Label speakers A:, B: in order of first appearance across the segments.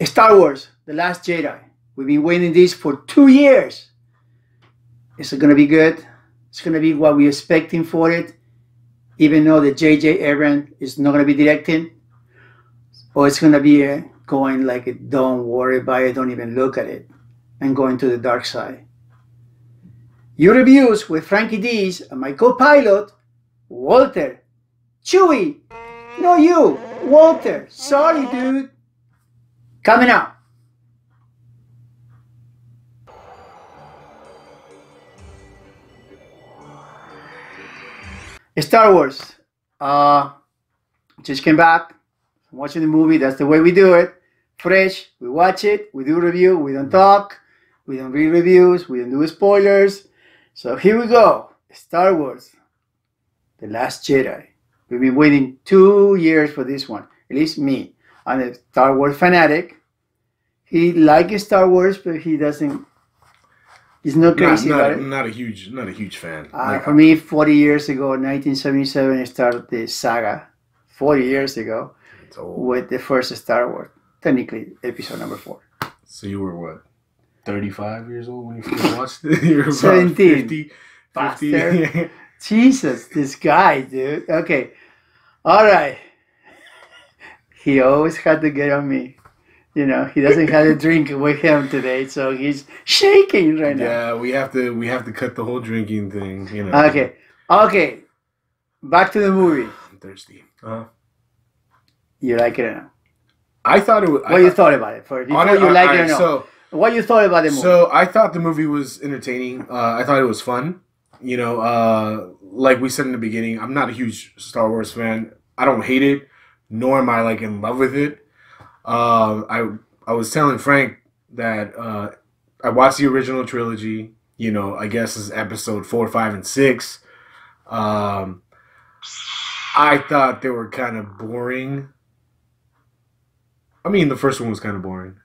A: Star Wars, The Last Jedi. We've been waiting this for 2 years. Is it going to be good? It's going to be what we're expecting for it, even though the J.J. Abrams is not going to be directing? Or it's going to be going like, don't worry about it, don't even look at it, and going to the dark side? Your reviews with Frankie D's and my co-pilot, Walter. Chewy, no you, Walter. Sorry, dude. Coming up. Star Wars. Just came back. I'm watching the movie. That's the way we do it. Fresh. We watch it. We do review. We don't talk. We don't read reviews. We don't do spoilers. So here we go. Star Wars. The Last Jedi. We've been waiting 2 years for this one. At least me. I'm a Star Wars fanatic. He likes Star Wars, but he doesn't. He's not crazy about it.
B: Not a huge fan.
A: For me, 40 years ago, 1977, I started the saga. 40 years ago, with the first Star Wars. Technically, episode number 4.
B: So you were what? 35 years old when you first watched it? You were
A: 17. 50. Jesus, this guy, dude. Okay. All right. He always had to get on me. You know, he doesn't have a drink with him today, so he's shaking right now.
B: Yeah, we have to cut the whole drinking thing, you know.
A: Okay. Back to the movie.
B: I'm thirsty.
A: You like it or not?
B: I thought it was...
A: What you thought about it? Before you like it or not? So, what you thought about the movie?
B: So, I thought the movie was entertaining. I thought it was fun. You know, like we said in the beginning, I'm not a huge Star Wars fan. I don't hate it, nor am I, like, in love with it. I was telling Frank that I watched the original trilogy. You know, I guess it's episode 4, 5, and 6. I thought they were kind of boring. I mean, the first one was kind of boring,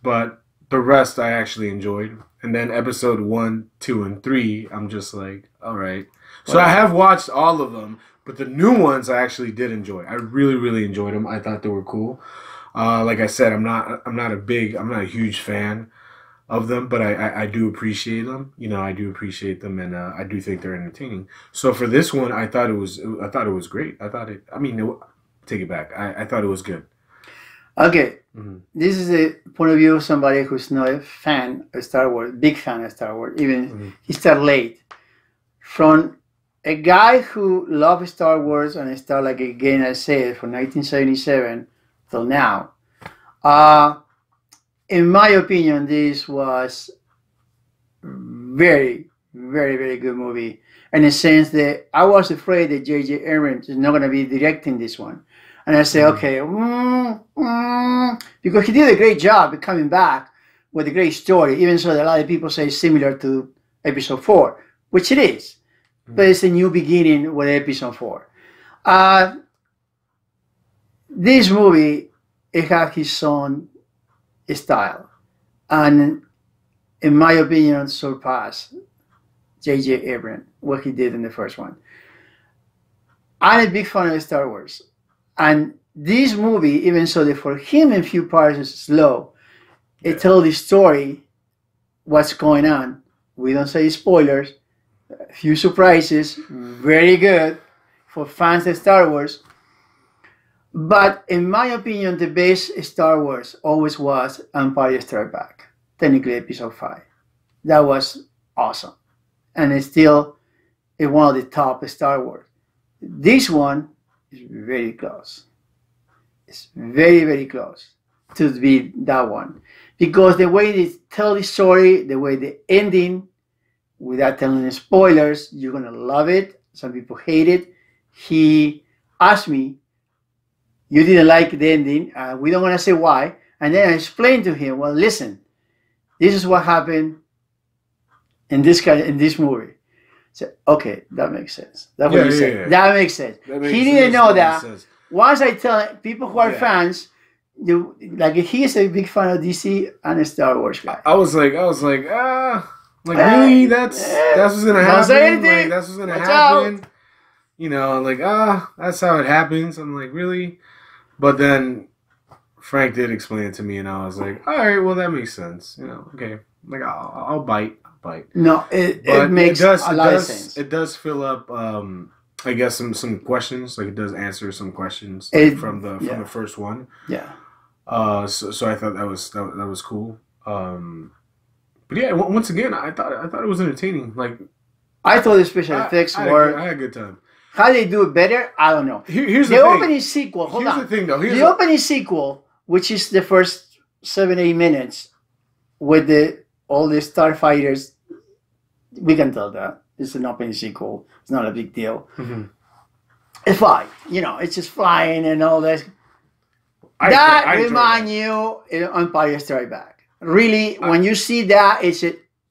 B: but the rest I actually enjoyed. And then episode 1, 2, and 3, I'm just like, all right. So I have watched all of them, but the new ones I actually did enjoy. I really, really enjoyed them. I thought they were cool. Like I said, I'm not a huge fan of them, but I do appreciate them. You know, I do appreciate them, and I do think they're entertaining. So for this one, I thought it was great. Take it back. I thought it was good.
A: Okay, This is a point of view of somebody who's not a fan of Star Wars, big fan of Star Wars. Even he started late. From a guy who loved Star Wars and started, like again I said, from 1977 till now. In my opinion, this was very, very, very good movie. In the sense that I was afraid that J.J. Abrams is not going to be directing this one. And I say, okay, because he did a great job of coming back with a great story, even so that a lot of people say similar to episode 4, which it is. But it's a new beginning with episode 4. This movie, it has his own style. And in my opinion, surpassed J.J. Abrams, what he did in the first one. I'm a big fan of Star Wars. And this movie, even so that for him in few parts is slow, it tells the story, what's going on. We don't say spoilers. A few surprises, very good for fans of Star Wars. But in my opinion, the best Star Wars always was Empire Strikes Back, technically episode 5. That was awesome. And it's still one of the top Star Wars. This one is very close. It's very, very close to be that one. Because the way they tell the story, the way the ending, without telling spoilers, you're going to love it. Some people hate it. He asked me, you didn't like the ending. We don't want to say why. And then I explained to him, well, listen, this is what happened in this movie. So, okay, that makes sense. That's what you said. Yeah. That makes sense. He didn't know that. Once I tell people who are fans, he is a big fan of DC and a Star Wars guy.
B: I was like, really? That's what's gonna happen. Like, that's what's gonna happen. Out. You know, like, that's how it happens. I'm like, really? But then Frank did explain it to me, and I was like, all right, well, that makes sense. You know, okay. Like, I'll bite.
A: No, it
B: But
A: makes a lot of sense.
B: it does fill up, I guess, some questions. Like, it does answer some questions like, from the first one.
A: Yeah.
B: So I thought that was cool. But yeah, once again, I thought it was entertaining. Like,
A: I thought the special effects were.
B: I had a good time.
A: How they do it better, I don't know.
B: Here's
A: the opening sequel. Hold on.
B: Here's the thing, though.
A: The opening sequel, which is the first 7-8 minutes, with all the starfighters, we can tell that it's an opening sequel. It's not a big deal.
B: Mm-hmm.
A: It's fine. You know, it's just flying and all that. That reminds you of Empire Strikes Back. Really, when you see that, it's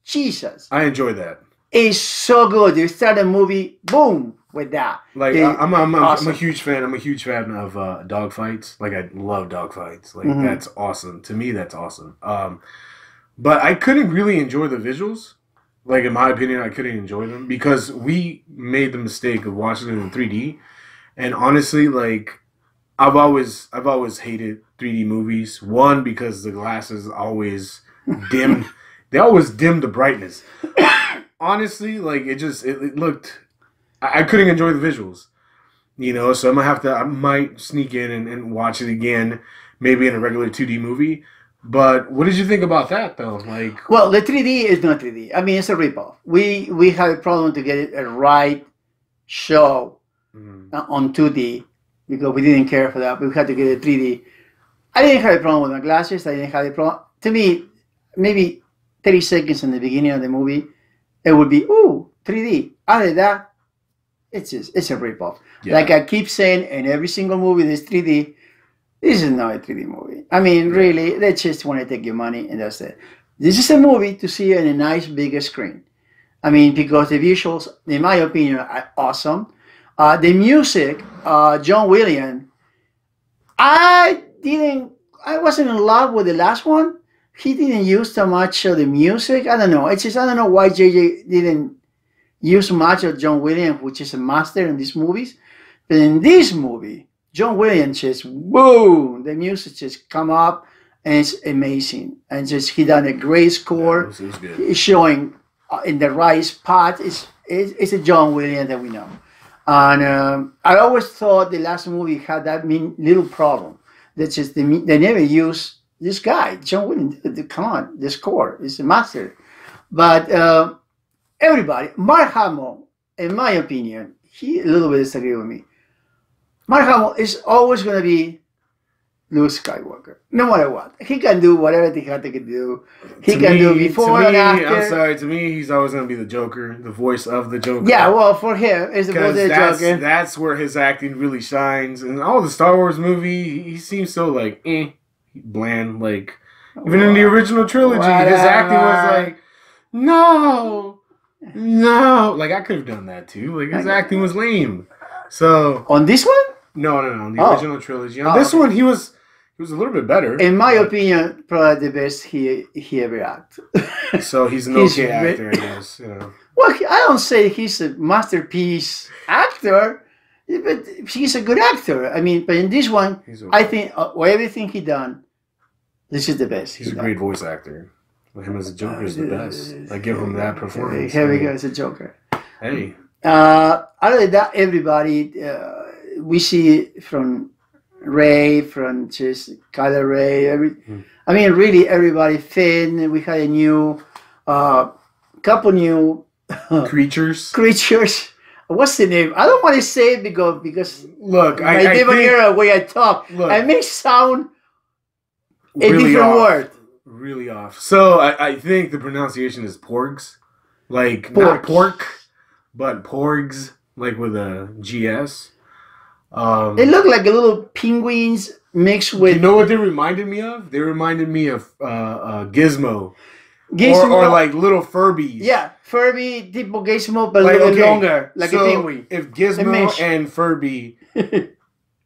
A: Jesus.
B: I enjoy that.
A: It's so good. You start a movie, boom, with that.
B: Like I'm a huge fan. I'm a huge fan of dogfights. Like I love dogfights. Like that's awesome. To me, that's awesome. But I couldn't really enjoy the visuals. Like in my opinion, I couldn't enjoy them because we made the mistake of watching it in 3D. And honestly, like I've always hated 3D movies. One, because the glasses always dim. They always dim the brightness. Honestly, like it looked. I couldn't enjoy the visuals, you know. So I might sneak in and watch it again, maybe in a regular 2D movie. But what did you think about that, though? Like,
A: well, the 3D is not 3D. I mean, it's a ripoff. We had a problem to get it a right show on 2D because we didn't care for that. We had to get it 3D. I didn't have a problem with my glasses. I didn't have a problem. To me, maybe 30 seconds in the beginning of the movie, it would be, ooh, 3D. Other than that, it's a ripoff. Yeah. Like I keep saying, in every single movie there's 3D. This is not a 3D movie. I mean, really, they just want to take your money and that's it. This is a movie to see on a nice bigger screen. I mean, because the visuals, in my opinion, are awesome. The music, John Williams, I wasn't in love with the last one. He didn't use so much of the music. I don't know. I don't know why JJ didn't use much of John Williams, which is a master in these movies. But in this movie, John Williams just, boom, the music just come up and it's amazing. And just he done a great score.
B: Yeah, it was good.
A: It's showing in the right spot. It's a John Williams that we know. And I always thought the last movie had that little problem. That's just they never use this guy, John Williams. Come on, the score is a master. But everybody, Mark Hamill, in my opinion, he a little bit disagree with me. Mark Hamill is always going to be Luke Skywalker, no matter what. He can do whatever he had to do. He can do before and after.
B: I'm sorry, to me, he's always going to be the Joker, the voice of the Joker.
A: Yeah, well, for him, it's the voice of the Joker.
B: That's where his acting really shines. And all the Star Wars movie, he seems so like, bland. Like, even in the original trilogy, his acting was like, no. Like, I could have done that too. Like, his acting was lame. So
A: on this one?
B: No. The original trilogy. On this one, he was a little bit better.
A: In my opinion, probably the best he ever acted.
B: So he's an okay actor, I guess. You know.
A: Well, I don't say he's a masterpiece actor, but he's a good actor. I mean, but in this one, okay. I think everything he done, this is the best.
B: He's a great voice actor. Him as a Joker is the best. I give him that performance.
A: Here we go as a Joker.
B: Hey.
A: Other than that, everybody we see from Ray, from just Kylo Ray. I mean, really, everybody. Finn. We had a new, couple new
B: creatures.
A: What's the name? I don't want to say it because
B: look,
A: my different era way I talk, I may sound a
B: really
A: different
B: off,
A: word.
B: Really off. So I think the pronunciation is porgs, like not pork. But porgs, like with a GS.
A: They look like little penguins mixed with...
B: You know what they reminded me of? They reminded me of Gizmo. Or like little Furbies.
A: Yeah, Furby, tipo Gizmo, but like, a little longer, like a penguin.
B: If Gizmo and Furby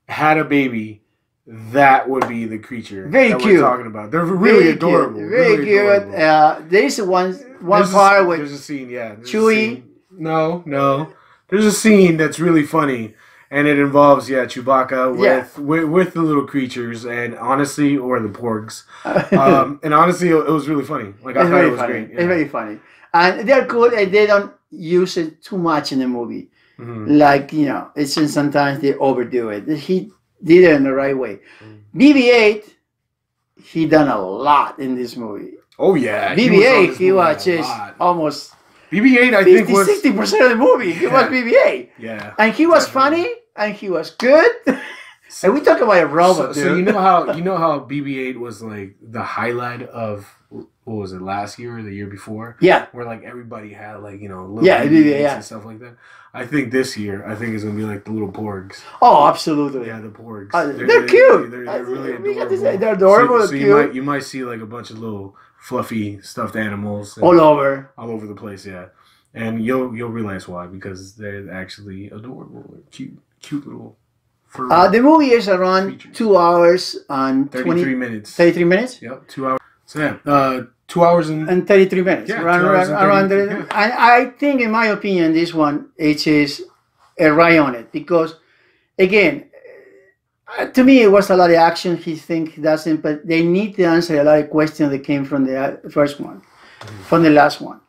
B: had a baby, that would be the creature that
A: cute.
B: We're talking about. They're really adorable.
A: Very cute. Adorable. There is one part with...
B: There's a scene, yeah.
A: Chewie...
B: No. There's a scene that's really funny, And it involves Chewbacca
A: Yeah.
B: with the little creatures and honestly, or the porgs. And honestly, it was really funny. Like I
A: It's
B: thought
A: very
B: it was
A: funny.
B: great.
A: It's very funny, and they're good. And they don't use it too much in the movie.
B: Mm-hmm.
A: Like it's just sometimes they overdo it. He did it in the right way. BB-8, he done a lot in this movie.
B: Oh yeah,
A: BB-8, he was just almost
B: BB-8. I think was
A: 60% of the movie. He was BB-8.
B: Yeah,
A: and he was funny and he was good. And we talk about a robot,
B: so you know how BB-8 was like the highlight of what was it, last year or the year before?
A: Yeah,
B: where like everybody had like little
A: BB-8
B: and stuff like that. I think this year, it's gonna be like the little porgs.
A: Oh, absolutely.
B: Yeah, the porgs.
A: They're cute.
B: They're really adorable.
A: They're adorable.
B: So
A: cute.
B: you might see like a bunch of little fluffy stuffed animals
A: all over
B: the place. Yeah, and you'll realize why, because they're actually adorable, cute little.
A: The movie is around creatures. 2 hours and
B: 33 minutes.
A: 33 minutes.
B: Yep, 2 hours. So yeah, 2 hours and
A: 33 minutes.
B: Yeah,
A: around there. Yeah. And I think, in my opinion, this one it is right on it because, again, to me it was a lot of action. He doesn't, but they need to answer a lot of questions that came from the first one, from the last one.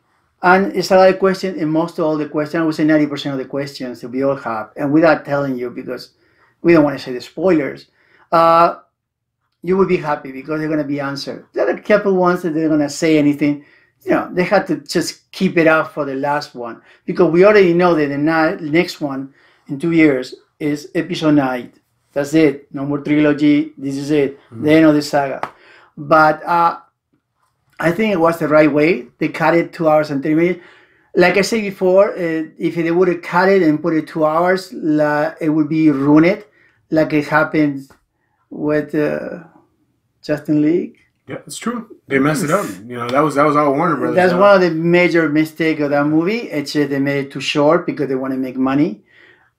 A: And it's a lot of questions, and most of all the questions, I would say 90% of the questions that we all have, and without telling you because we don't want to say the spoilers, you will be happy because they're going to be answered. There are a couple ones that they're going to say anything. They had to just keep it up for the last one because we already know that the next one in 2 years is episode 9. That's it. No more trilogy. This is it. The end of the saga. But I think it was the right way. They cut it 2 hours and 3 minutes. Like I said before, if they would have cut it and put it 2 hours, it would be ruined, like it happened with Justin League.
B: Yeah, it's true. They messed it up. That was all Warner Brothers.
A: That's one of the major mistakes of that movie. It's just they made it too short because they want to make money,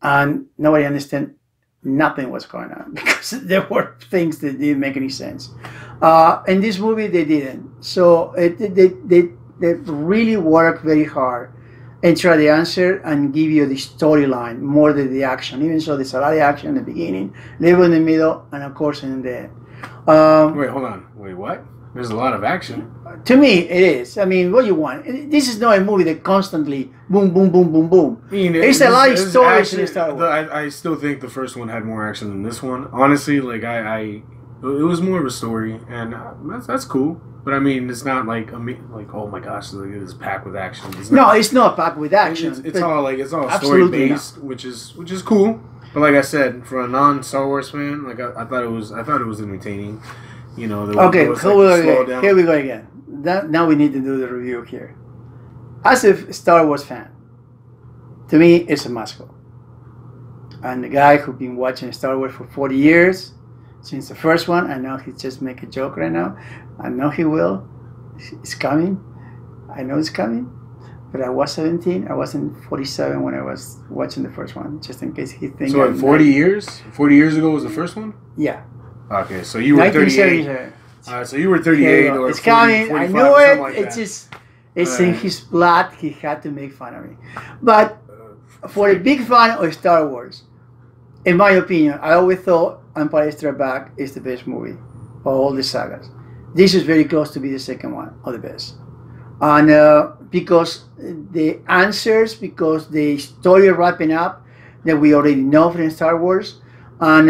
A: and nobody understand nothing was going on because there were things that didn't make any sense. In this movie, they didn't. So they really work very hard and try to answer and give you the storyline more than the action. Even so, there's a lot of action in the beginning, little in the middle, and of course in the end.
B: Wait, hold on. Wait, what? There's a lot of action.
A: To me, it is. I mean, what do you want? This is not a movie that constantly boom, boom, boom, boom, boom. It's a lot of stories in Star Wars.
B: I still think the first one had more action than this one. Honestly, like it was more of a story, and that's cool. But I mean, it's not like oh my gosh, look at this packed with action. It's
A: not packed with action.
B: It's all story based, which is cool. But like I said, for a non-Star Wars fan, like I thought it was entertaining.
A: Okay, here we go again. Now we need to do the review here. As a Star Wars fan, to me, it's a must go. And the guy who's been watching Star Wars for 40 years, since the first one, I know he just make a joke right now. I know he will. It's coming. I know it's coming. But I was 17. I wasn't 47 when I was watching the first one, just in case he thinks.
B: So 40 years? 40 years ago was the first one?
A: Yeah.
B: Okay, so you were 38. So you were 38 or
A: it's
B: 40,
A: coming.
B: 45,
A: I knew it.
B: Like
A: it's in his blood. He had to make fun of me. But for a big fan of Star Wars, in my opinion, I always thought Empire Strikes Back is the best movie of all the sagas. This is very close to be the second one of the best. And because the answers, because the story wrapping up that we already know from Star Wars. And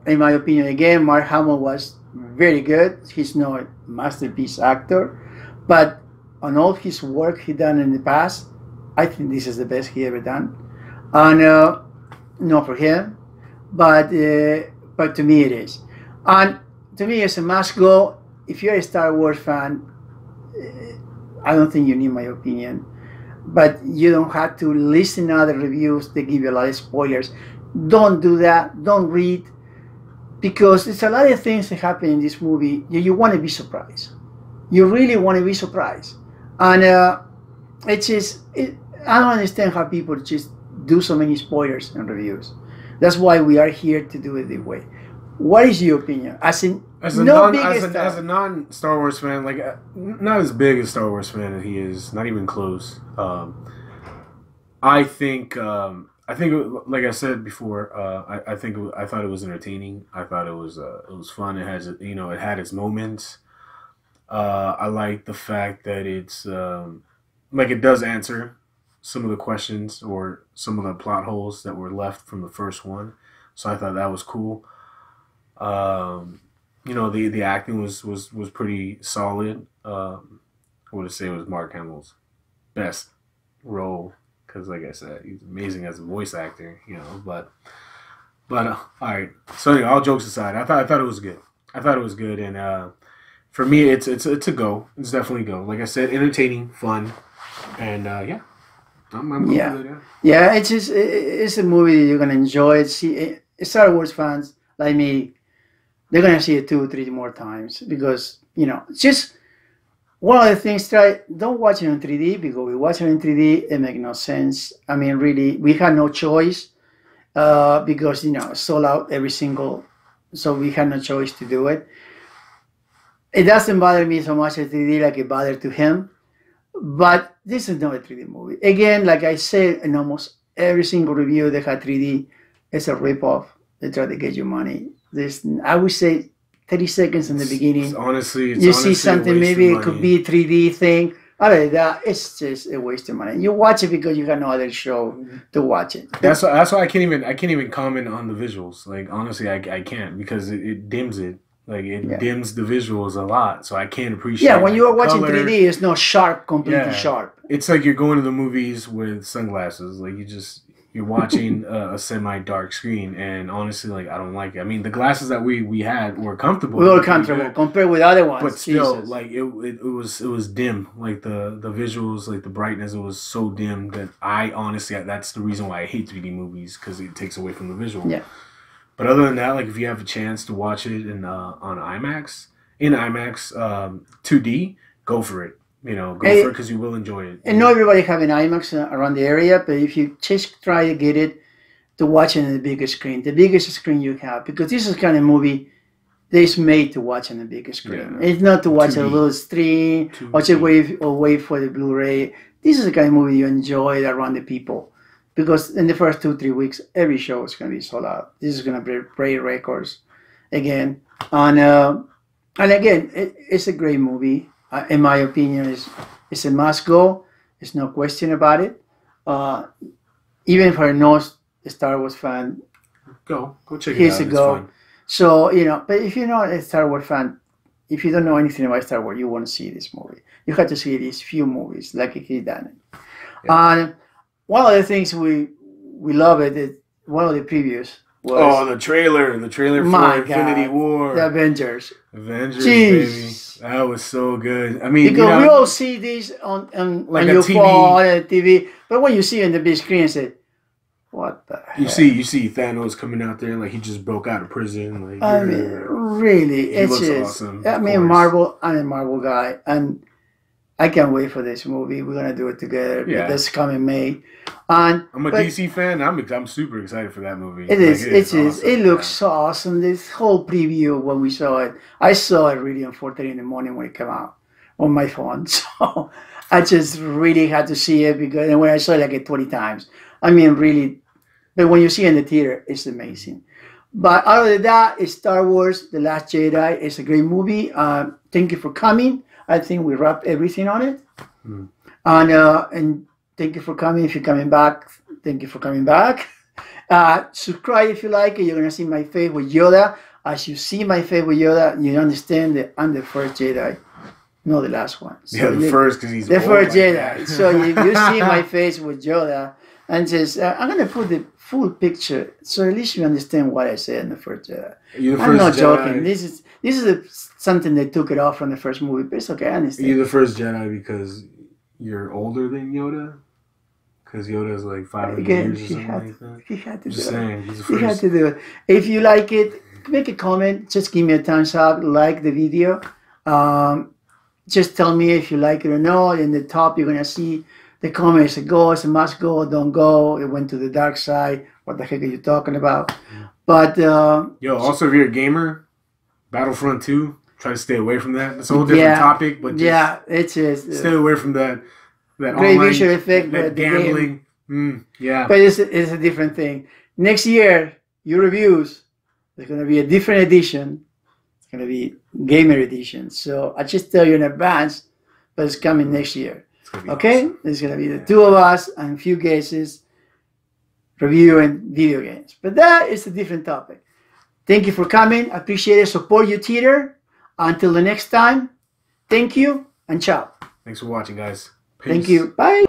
A: in my opinion, again, Mark Hamill was very good. He's not a masterpiece actor, but on all his work he done in the past, I think this is the best he ever done. And not for him, but to me it is. And to me, it's a must go. If you're a Star Wars fan, I don't think you need my opinion, but you don't have to listen to other reviews. They give you a lot of spoilers. Don't do that. Don't read, because there's a lot of things that happen in this movie. You want to be surprised. You really want to be surprised. And it's just, I don't understand how people just do so many spoilers and reviews. That's why we are here to do it this way. What is your opinion? As a
B: non-Star Wars fan, like not as big a Star Wars fan as he is, not even close. I think I think, like I said before, I thought it was entertaining. I thought it was fun. It has, you know, it had its moments. I like the fact that it's like it does answer some of the questions or some of the plot holes that were left from the first one. So I thought that was cool. Um, you know, the acting was pretty solid. I would say it was Mark Hamill's best role because, like I said, he's amazing as a voice actor. You know, but all right. So anyway, all jokes aside, I thought it was good. I thought it was good, and for me, it's a go. It's definitely a go. Like I said, entertaining, fun, and yeah, I'm cool
A: Yeah,
B: with it.
A: yeah. It's just it's a movie that you're gonna enjoy. See, Star Wars fans like me, they're gonna see it 2 or 3 more times because you know it's just one of the things. Try don't watch it in 3D because we watch it in 3D. It makes no sense. I mean, really, we had no choice because you know it sold out every single. So we had no choice to do it. It doesn't bother me so much as 3D like it bothered to him. But this is not a 3D movie. Again, like I said in almost every single review that had 3D, it's a ripoff. They try to get you money. There's, I would say, 30 seconds in the beginning. You see something, maybe it could be a 3D thing. Other than that, it's just a waste of money. You watch it because you got no other show to watch it.
B: That's why I can't even comment on the visuals. Like honestly, I can't because it dims it. Like it dims the visuals a lot, so I can't appreciate.
A: Yeah, when you are watching
B: color.
A: 3D, it's not sharp, completely sharp.
B: It's like you're going to the movies with sunglasses. Like you're watching a semi-dark screen, and honestly, like I don't like it. I mean, the glasses that we had were comfortable.
A: We were comfortable compared with other ones,
B: but still, Jesus. Like it was dim. Like the visuals, like the brightness, it was so dim that I honestly that's the reason why I hate 3D movies because it takes away from the visual.
A: Yeah.
B: But other than that, like if you have a chance to watch it in on IMAX, 2D, go for it. You know, go for it because you will enjoy it.
A: And not everybody have an IMAX around the area, but if you just try to get it to watch it on the biggest screen you have, because this is the kind of movie that is made to watch on the biggest screen. Yeah. It's not to watch a little stream or just wait for the Blu-ray. This is the kind of movie you enjoy around the people. Because in the first 2-3 weeks, every show is going to be sold out. This is going to break records again. And again, it's a great movie. In my opinion, it's a must go. There's no question about it. Even for a non-Star Wars fan,
B: go check it out. It's fun.
A: So, you know, but if you're not a Star Wars fan, if you don't know anything about Star Wars, you won't see this movie. You have to see these few movies like he done. Yeah. One of the things we love is one of the previews was
B: the trailer for Infinity War,
A: the Avengers,
B: baby, that was so good. I mean,
A: because we all see this on
B: like
A: your
B: TV.
A: phone, on TV, but when you see it in the big screen, you say, "What the heck?"
B: You see Thanos coming out there like he just broke out of prison. Like
A: I mean, really, it's just awesome. I mean, Marvel. I'm a Marvel guy, and I can't wait for this movie. We're gonna do it together. Yeah. This coming May. And
B: I'm a DC fan. I'm super excited for that movie.
A: It is. Awesome. It looks so awesome. This whole preview when we saw it, I saw it really at 4:30 in the morning when it came out on my phone. So I just really had to see it because and when I saw it like 20 times. I mean, really. But when you see it in the theater, it's amazing. But other than that, it's Star Wars: The Last Jedi. It's a great movie. Thank you for coming. I think we wrapped everything on it. And thank you for coming. If you're coming back, thank you for coming back. Subscribe if you like it. You're going to see my face with Yoda. As you see my face with Yoda, you understand that I'm the first Jedi, not the last one. So
B: the first because he's
A: the first Jedi. So if you see my face with Yoda, and just I'm going to put the full picture, so at least you understand what I said in the first Jedi. I'm not joking. This is something they took it off from the first movie, but it's okay. I understand.
B: You're the first Jedi because you're older than Yoda? Because Yoda's like 500 years or something like that?
A: He had to
B: Just
A: do
B: saying,
A: it.
B: he's the first.
A: He had to do it. If you like it, make a comment. Just give me a thumbs up. Like the video. Just tell me if you like it or not. In the top, you're going to see the comments. It's a must go, don't go. It went to the dark side. What the heck are you talking about? But
B: also if you're a gamer, Battlefront 2, try to stay away from that. It's a whole different topic, but just
A: it's just
B: stay away from that
A: great visual effect,
B: that gambling. Yeah.
A: But it's a different thing. Next year, your reviews, there's going to be a different edition. It's going to be gamer edition. So I just tell you in advance, but it's coming next year. Okay? Awesome. It's going to be the two of us and a few guesses reviewing video games. But that is a different topic. Thank you for coming. I appreciate it. Support your theater. Until the next time, thank you and ciao.
B: Thanks for watching, guys. Peace.
A: Thank you. Bye.